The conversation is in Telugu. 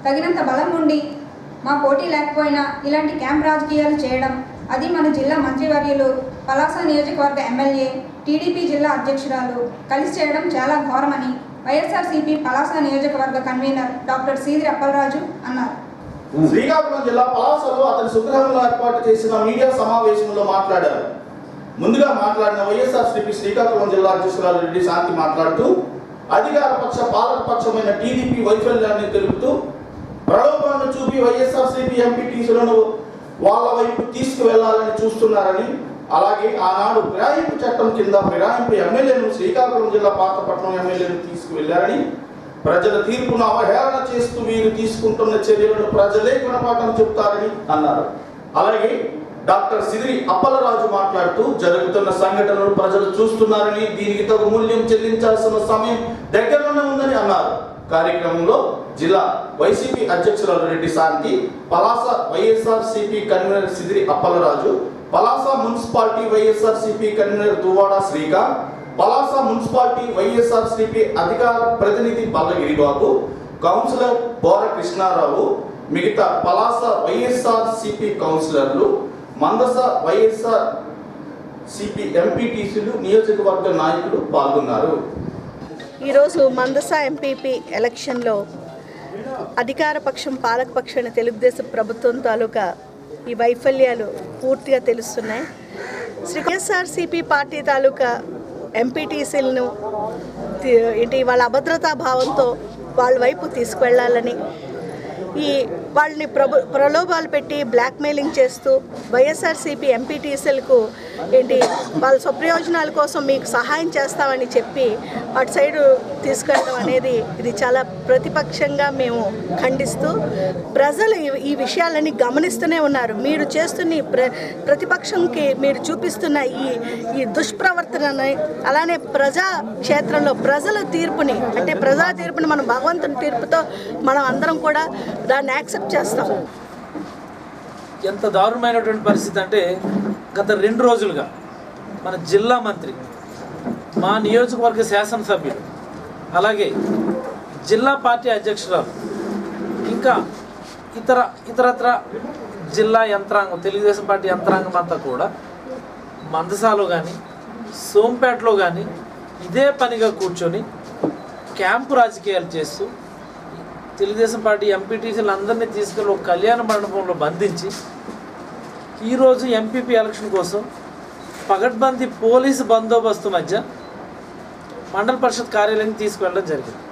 తగినంత బలం ఉండి మా పోటీ లేకపోయినా ఇలాంటి క్యాంప్ రాజకీయాలు చేయడం, అది మన జిల్లా మంత్రివర్యులు, పలాస నియోజకవర్గ ఎమ్మెల్యే, టీడీపీ జిల్లా అధ్యక్షురాలు కలిసి చేయడం చాలా ఘోరమని వైఎస్ఆర్సీపీ పలాస నియోజకవర్గ కన్వీనర్ డాక్టర్ సీదిరి అప్పలరాజు అన్నారు. శ్రీకాకుళం జిల్లా పలాసలో అతని స్వగృహంలో ఏర్పాటు చేసిన మీడియా సమావేశంలో మాట్లాడారు. ముందుగా మాట్లాడిన వైఎస్ఆర్సీపీ శ్రీకాకుళం జిల్లా అధ్యక్షురాలు రెడ్డి శాంతి మాట్లాడుతూ అధికార పక్ష పాలకపక్షమైన టీడీపీ వైఫల్యాన్ని తెలుపుతూ ప్రలోభాలను చూపి వైఎస్ఆర్సీపీ ఎంపీటీసీలను వాళ్ళ వైపు తీసుకువెళ్లాలని చూస్తున్నారని, అలాగే ఆనాడు ఫిరాయింపు చట్టం కింద ఫిరాయింపు ఎమ్మెల్యేను శ్రీకాకుళం జిల్లా పాతపట్నం ఎమ్మెల్యేను తీసుకువెళ్లారని, ప్రజల తీర్పును అవహేళన చేస్తూ వీరు తీసుకుంటున్న చర్యలను ప్రజలే గుణపాఠం చెబుతారని అన్నారు. అలాగే డాక్టర్ సీదిరి అప్పలరాజు మాట్లాడుతూ జరుగుతున్న సంఘటనలు ప్రజలు చూస్తున్నారని, దీనికి తగు మూల్యం చెల్లించాల్సిన సమయం దగ్గరలోనే ఉందని అన్నారు. కార్యక్రమంలో జిల్లా వైసీపీ అధ్యక్షురాలు Reddy Shanti, Palasa YSRCP convener Seediri Appalaraju, Palasa municipality YSRCP convener Duvvada Srikanth, Palasa municipality YSRCP అధికార ప్రతినిధి బల్లగిరిబాబు, కౌన్సిలర్ బోర కృష్ణారావు, మిగతా పలాస వైఎస్ఆర్సీపీ కౌన్సిలర్లు, మందస వైఎస్ఆర్సీపీ ఎంపీటీసీలు, నియోజకవర్గ నాయకులు పాల్గొన్నారు. ఈరోజు మందస ఎంపీపీ ఎలక్షన్లో అధికార పక్షం పాలకపక్షాన్ని తెలుగుదేశం ప్రభుత్వం తాలూకా ఈ వైఫల్యాలు పూర్తిగా తెలుస్తున్నాయి. శ్రీ వైఎస్ఆర్సీపీ పార్టీ తాలూకా ఎంపీటీసీలను వాళ్ళ అభద్రతా భావంతో వాళ్ళ వైపు తీసుకువెళ్ళాలని, వాళ్ళని ప్రలోభాలు పెట్టి బ్లాక్మెయిలింగ్ చేస్తూ వైఎస్ఆర్సీపీ ఎంపీటీసీలకు వాళ్ళ స్వప్రయోజనాల కోసం మీకు సహాయం చేస్తామని చెప్పి అటు సైడు తీసుకెళ్ళడం అనేది ఇది చాలా ప్రతిపక్షంగా మేము ఖండిస్తూ, ప్రజలు ఈ విషయాలన్నీ గమనిస్తూనే ఉన్నారు. మీరు చేస్తున్న ప్రతిపక్షంకి మీరు చూపిస్తున్న ఈ దుష్ప్రవర్తనని, అలానే ప్రజా క్షేత్రంలో ప్రజల తీర్పుని, అంటే ప్రజా తీర్పుని మనం భగవంతుని తీర్పుతో మనం అందరం కూడా దాన్ని యాక్సెప్ట్ చేస్తాం. ఎంత దారుణమైనటువంటి పరిస్థితి అంటే, గత 2 రోజులుగా మన జిల్లా మంత్రి, మా నియోజకవర్గ శాసనసభ్యులు, అలాగే జిల్లా పార్టీ అధ్యక్షురాలు, ఇంకా ఇతరత్ర జిల్లా యంత్రాంగం, తెలుగుదేశం పార్టీ యంత్రాంగం అంతా కూడా మందసాలో కానీ సోంపేటలో కానీ ఇదే పనిగా కూర్చొని క్యాంపు రాజకీయాలు చేస్తూ తెలుగుదేశం పార్టీ ఎంపీటీసీలు అందరినీ తీసుకెళ్ళి ఒక కళ్యాణ మండపంలో బంధించి ఈరోజు ఎంపీపీ ఎలక్షన్ కోసం పగడ్బందీ పోలీసు బందోబస్తు మధ్య మండల పరిషత్ కార్యాలయానికి తీసుకువెళ్ళడం జరిగింది.